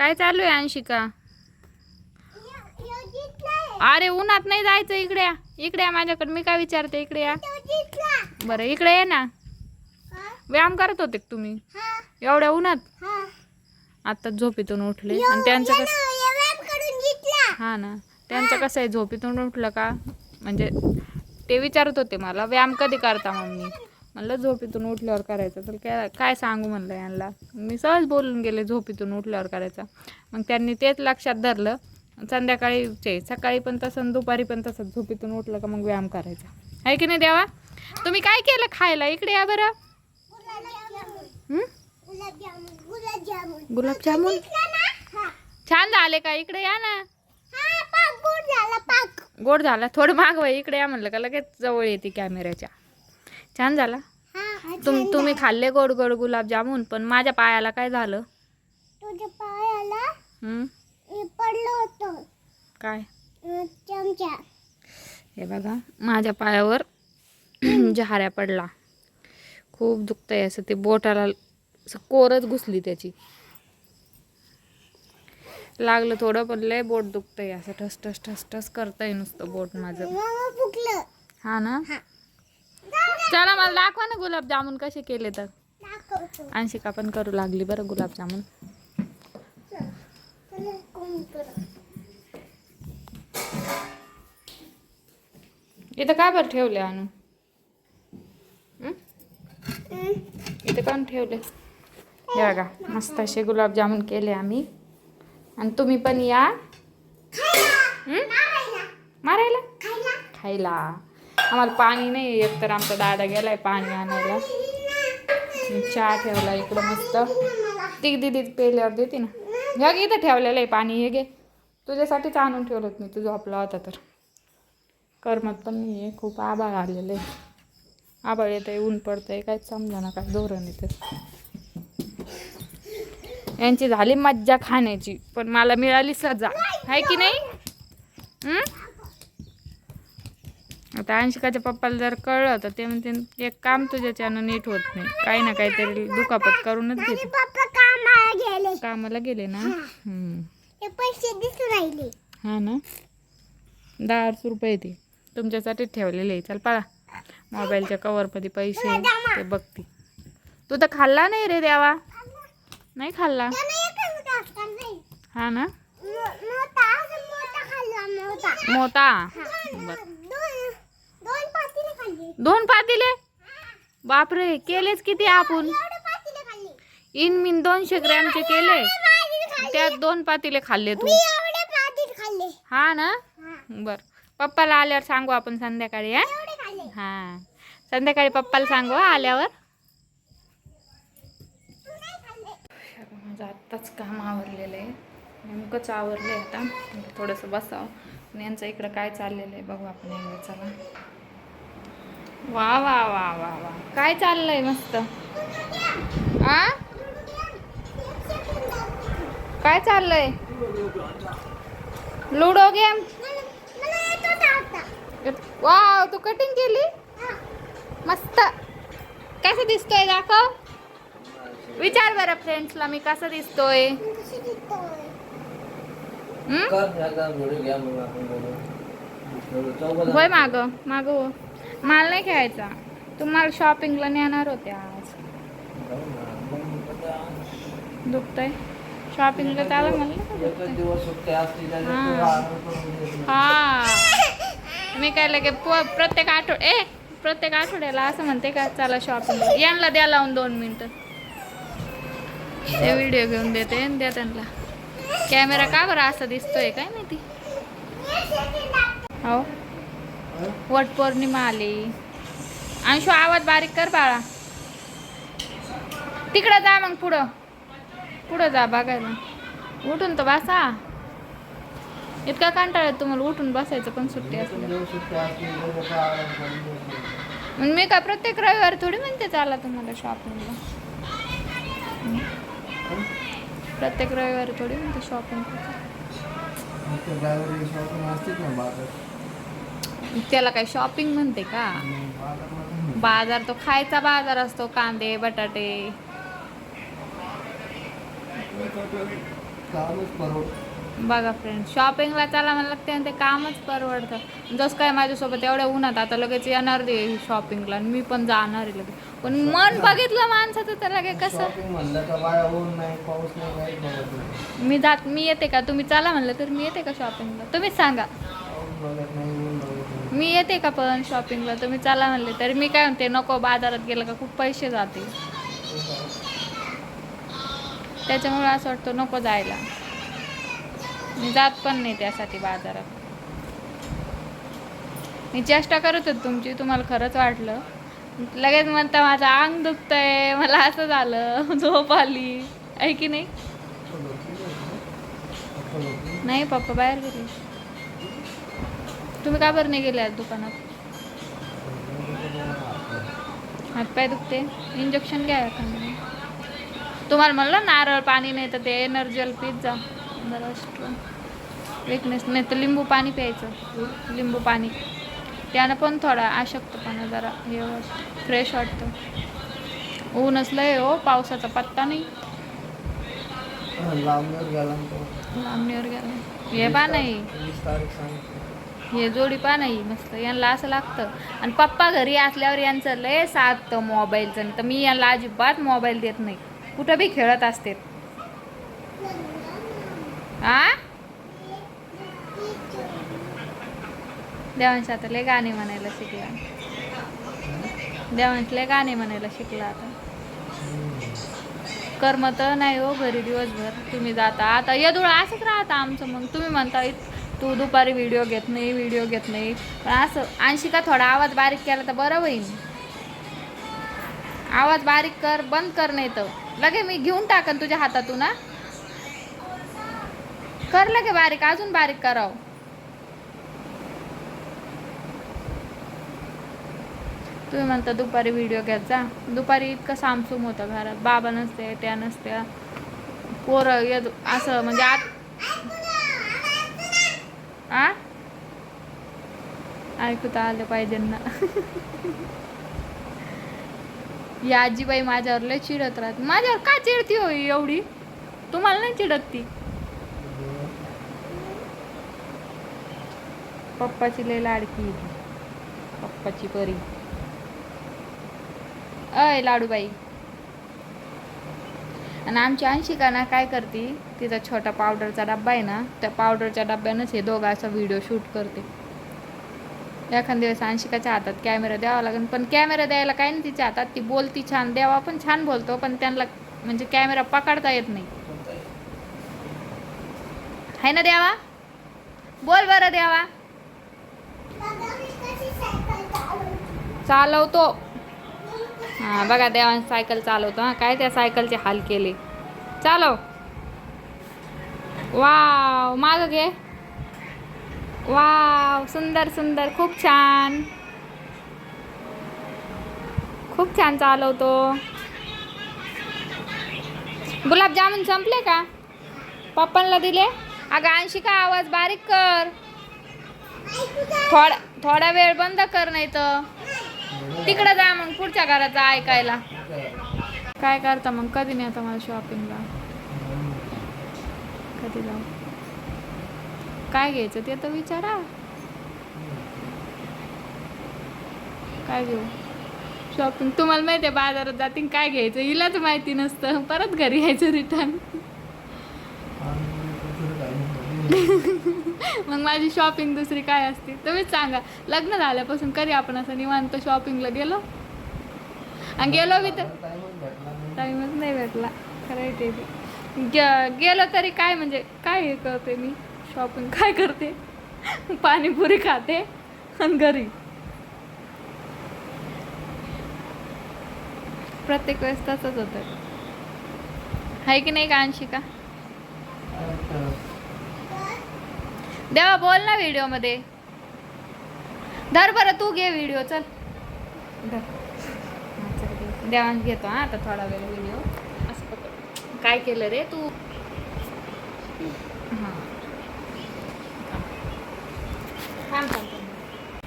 काय चालू आहे अंशिका? अरे उन्हात नाही जायचं, इकडे या, इकडे या माझ्याकडे. मी काय विचारते, इकडे या. बरं इकडे ये ना. व्यायाम करत होते का तुम्ही एवढ्या उन्हात? आता झोपेतून उठले आणि त्यांचं कसं हा ना, त्यांचं कसं आहे, झोपेतून उठलं का म्हणजे ते विचारत होते मला व्यायाम कधी करता मम्मी. म्हणलं झोपेतून उठल्यावर करायचं. तर काय सांगू म्हणलं यांना. मी सहज बोलून गेले झोपेतून उठल्यावर करायचा. मग त्यांनी तेच लक्षात धरलं. संध्याकाळी सकाळी पण तसं दुपारी पण तसं झोपेतून उठलं का मग व्यायाम करायचा. आहे की नाही देवा? तुम्ही काय केलं खायला? इकडे या बरं. गुलाबजामुन छान झाले का? इकडे या ना. गोड झाला. थोडं मागवा, इकडे या म्हणलं का लगेच जवळ येते कॅमेऱ्याच्या. छान झाला. तुम्ही खाल्ले गोड गोड गुलाबजामुन, पण माझ्या पायाला काय झालं? तुझ्या पायाला पडलं होतं काय? चमचा. हे बघा माझ्या पायावर जहाऱ्या पडला. खूप दुखतंय असं. ते बोटाला असं कोरच घुसली त्याची. लागलं थोडं पण लय बोट दुखतंय. असं ठस ठस ठस ठस करतंय नुसतं बोट माझं. हा ना. चला मला दाखवा ना गुलाबजामुन कसे केले तर. अंशिका पण करू लागली बरं गुलाबजामुन. इथं का बरं ठेवले आणून? इथं का ठेवले? हे बघा मस्त असे गुलाबजामुन केले आम्ही. आणि तुम्ही पण या. मारायला खायला. आम्हाला पाणी नाही, एकतर आमचा दादा गेलाय पाणी आणायला. चहा ठेवला इकडं मस्त. ती दिदी पेल्यावर देते ना. ह्या इथं ठेवलेलं आहे पाणी. हे घे, तुझ्यासाठीच आणून ठेवलं मी. तू झोपला होता तर. करमत पण नाही आहे, खूप आभाळ आलेलं आहे. आभाळ येत आहे, ऊन पडतंय, काहीच समजा ना काय धोरण येतं. यांची झाली मज्जा खाण्याची, पण मला मिळाली सजा. आहे की नाही? आता अंशिकाच्या पप्पाला जर कळलं तर ते म्हणते एक काम तुझ्याच्यानं नीट होत नाही, काही ना काहीतरी दुखापत करूनच घेते. कामाला गेले ना. पैसे दिसू राहिले. हा ना. 10 रुपये ते तुमच्यासाठी ठेवलेले. चल पळा. मोबाईलच्या कवरमध्ये पैसे ते बघते. तू तर खाल्ला नाही रे देवा. नाही खाल्ला. हा ना. मोठा. बर. 2 पातेले. बापरे, केलेच किती आपण? इन 200 ग्रॅमचे केले. त्यात 2 पातेले खाल्ले तू. हा ना. बर, पप्पाला आल्यावर सांगू आपण संध्याकाळी. हा संध्याकाळी पप्पाला सांगू आल्यावर. माझं आत्ताच काम आवरलेलं आहे. नेमकंच आवरलं आहे. आता थोडंसं बसावं. यांचं इकडं काय चाललेलं आहे बघू आपण एकदा. चला. वा वा वा वा वा, काय चाललंय मस्त. काय चाललंय? Ludo game. वाव, तू कटिंग केली मस्त. कसं दिसतोय दाखव. विचार बरं फ्रेंड्सला मी कसं दिसतोय. होय माग माग हो. मला नाही खेळायचा. तुम्हाला शॉपिंगला नेणार होते आज. दुखतंय शॉपिंगला त्याला म्हणलं. हा मी काय लगे प्रत्येक आठवड्याला असं म्हणते का चला शॉपिंग. यांना द्या लावून 2 मिनिटं. ते व्हिडिओ घेऊन देते द्या त्यांना. कॅमेरा का बरं असं दिसतोय काय माहिती. हो, वट पौर्णिमा आली. अंशू आवाज बारीक कर बाळा. तिकडं जा मग. पुढं जा बघायला. उठून तर बसा. इतका कंटाळा तुम्हाला उठून बसायचं पण सुट्टी असली. मी काय प्रत्येक रविवार थोडी म्हणते चला तुम्हाला शॉपिंगला. प्रत्येक रविवारी थोडी म्हणते शॉपिंग. त्याला काय शॉपिंग म्हणते का? बाजार तो खायचा बाजार असतो. कांदे बटाटे कामच परवड. बघा फ्रेंड, शॉपिंगला चला मला लागते आणि ते कामच परवडतं. जसं काय माझ्यासोबत एवढ्या उन्हात आता लगेच येणार दे शॉपिंगला आणि मी पण जाणार आहे लगेच. पण मन बघितलं माणसाचं तर लगे कसं. शॉपिंग म्हणलं का वाया होऊन नाही, पाऊस नाही, काहीच बघत नाही. मी येते का? तुम्ही चला म्हणलं तर मी येते का शॉपिंगला? तुम्हीच सांगा. पाऊस बघत नाही, ऊन बघत नाही. मी येते का पण शॉपिंगला? तुम्ही चला म्हणले तरी मी काय म्हणते, नको, बाजारात गेलं का खूप पैसे जाते. त्याच्यामुळे असं वाटतं नको जायला. मी जात पण नाही त्यासाठी बाजारात. मी चेष्टा करत होते तुमची, तुम्हाला खरंच वाटलं. लगेच म्हणता माझं अंग दुखतंय, मला असं झालं, झोप आली आहे की नाही. नाही पप्पा बाहेर गेले. तुम्ही का बरं नाही गेले आज दुकानात? हातपाय दुखते, इंजेक्शन घ्या एखादं. तुम्हाला म्हणलं नारळ पाणी नाही तर ते एनर्जल पिझ्झा विकनेस नाही तर लिंबू पाणी प्यायचं. लिंबू पाणी त्यानं पण थोडा अशक्तपणा जरा हे फ्रेश वाटतं. ऊनच लय हो, पावसाचा पत्ता नाही. लांबवर गेला ना तो. लांबणीवर गेला. हे पा नाही, 20 तारीख सांगितली. हे जोडी पा नाही मस्त. यांना असं लागतं. आणि पप्पा घरी असल्यावर यांचं लय साधतं मोबाईलचं. तर मी यांना अजिबात मोबाईल देत नाही. कुठं बी खेळत असते. आ देवांश आता लय गाणे म्हणायला शिकला. देवांश लय गाणे म्हणायला शिकला आता. करमत नाही हो घरी दिवसभर. तुम्ही जाता आता यदुळा असंच राहता आमचं. मग तुम्ही म्हणता तू दुपारी व्हिडिओ घेत नाही. पण असं अंशिका थोडा आवाज बारीक केला तर बरं होईल. आवाज बारीक कर, बंद कर, नाही तर लगे मी घेऊन टाकन तुझ्या हातातून. ना कर लगे बारीक, अजून बारीक करावं. तुम्ही म्हणता दुपारी व्हिडिओ घेत जा. दुपारी इतकं सामसूम होतं घरात. बाबा नसते, त्या नसत्या, पोरं येत असं म्हणजे ऐकू तर आलं पाहिजे ना. या आजीबाई माझ्यावर लय चिडत राहते. माझ्यावर का चिडती हो एवढी? तुम्हाला नाही चिडत ती? पप्पाची लय लाडकी आहे ती. पप्पाची परी. अय लाडूबाई. आणि आमची अंशिका ना काय करते, तिचा छोटा पावडरचा डब्बा आहे ना, त्या पावडरच्या डब्यानंच हे दोघं असा व्हिडिओ शूट करते. एखाद दिवस अंशिकाच्या हातात कॅमेरा द्यावा लागेल. पण कॅमेरा द्यायला काय नाही तिच्या हातात. ती बोलती छान, देवा पण छान बोलतो, पण त्यांना म्हणजे कॅमेरा पकडता येत नाही. आहे ना देवा? बोल बरं देवा. चालवतो. हां बघा देवा सायकल चालवतो. हां काय त्या सायकलचे हाल केले. चालव. वाव, मागं घे. वाव, सुंदर सुंदर, खूप छान. खूप छान चालवतो. गुलाबजामुन संपले का? पप्पांना दिले? अगं अंशिका आवाज बारीक कर. थोडा वेळ बंद कर, नाही तर तिकडे जा मग पुढच्या घरात जा ऐकायला. काय करता मग? कधी नाही आता मला शॉपिंगला? कधी जाऊ? काय घ्यायचं ते तर विचारा. काय घेऊ? शॉपिंग तुम्हाला माहिती आहे, बाजारात जातील काय घ्यायचं हिलाच माहिती नसतं. परत घरी यायचं रिटर्न. मग माझी शॉपिंग दुसरी काय असते तुम्हीच सांगा. लग्न झाल्यापासून कधी आपण असं निवांत शॉपिंगला गेलो? आणि गेलो बी तर टाईमच नाही भेटला. खरं ते गेलो तरी काय म्हणजे काय हे करते मी? शॉपिंग काय करते? पाणीपुरी खाते आणि घरी. प्रत्येक वेळेस तसंच होतं. आहे की नाही का अंशिका? देवा बोल ना व्हिडिओ मध्ये. धर बरं तू घे व्हिडिओ. चल धर. देवान घेतो. हा आता थोडा वेळ व्हिडिओ. असं पकड. काय केलं रे तू? हां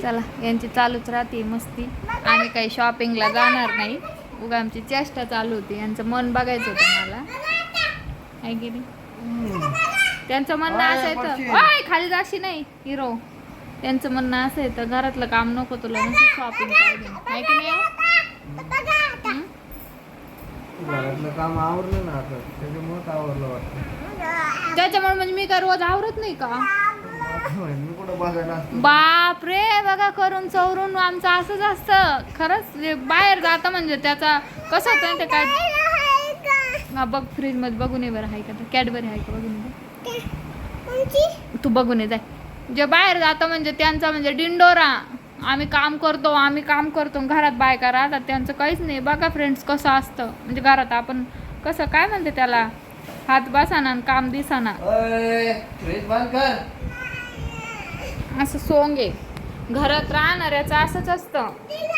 चला, यांची चालूच राहते मस्ती. आम्ही काही शॉपिंगला जाणार नाही. उगा आमची चेष्टा चालू होती. यांचं मन बघायचं होतं मला. आहे की नाही? त्यांचं म्हणणं ओय, असं आहे पडशील. तर ओय, खाली जाशी नाही हिरो. त्यांचं म्हणणं असं आहे तर घरातलं काम नको तुला नुसतं शॉपिंग पाहिजे आहे की नाही हं? घरातलं काम आवरलं ना आता त्याच्यामुळं आवरलं वाटतं. त्याच्यामुळे म्हणजे मी काय रोज आवरत नाही का मी कुठं बघायला असतो. बाप रे बघा करून चवरून आमचं असंच असतं खरंच जे बाहेर जातं म्हणजे त्याचा कसं होतं ते काय हा बघ फ्रीज मध्ये बघून ये बरं आहे का कॅडबरी आहे का बघून ये बघ. तू बघून ये जाय जे बाहेर जातं म्हणजे त्यांचा म्हणजे डिंडोरा आम्ही काम करतो घरात बायका राहतात त्यांचं काहीच नाही बघा फ्रेंड्स कसं असतं म्हणजे घरात आपण कसं काय म्हणते त्याला हात बसाना आणि काम दिसाना ओय, फ्रीज बंद कर. असं सोंग आहे घरात राहणाऱ्याचं असंच असतं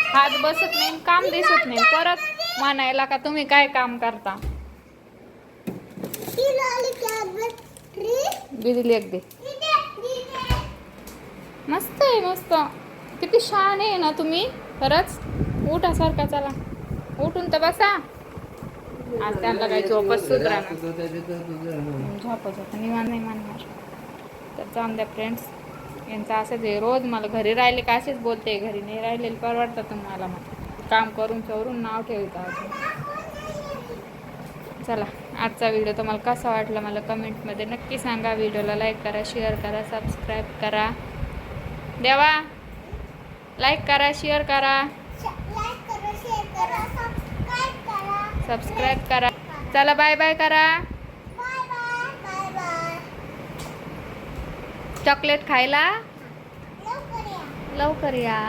हात बसत नाही काम दिसत नाही परत म्हणायला का तुम्ही काय काम करता बिजली एक दे मस्त आहे मस्त किती छान आहे ना तुम्ही खरंच उठा सारखा चला उठून तर बसा आज त्यांना काही झोपच सुधरा तुझं त्याच्यात तुझं. झोपच निवांत नाही मानणार तर जाऊन द्या फ्रेंड्स यांचं असंच आहे रोज मला घरी राहिले का असेच बोलते घरी नाही राहिलेलं परवडतं तुम्हाला मग काम करून चवरून नाव ठेवतं अजून चला आजचा व्हिडिओ तुम्हाला कसा वाटला मला कमेंटमध्ये नक्की सांगा व्हिडिओला लाईक करा शेअर करा सबस्क्राईब करा देवा लाईक करा शेअर करा सबस्क्राईब करा चला बाय बाय करा चॉकलेट खायला लवकर या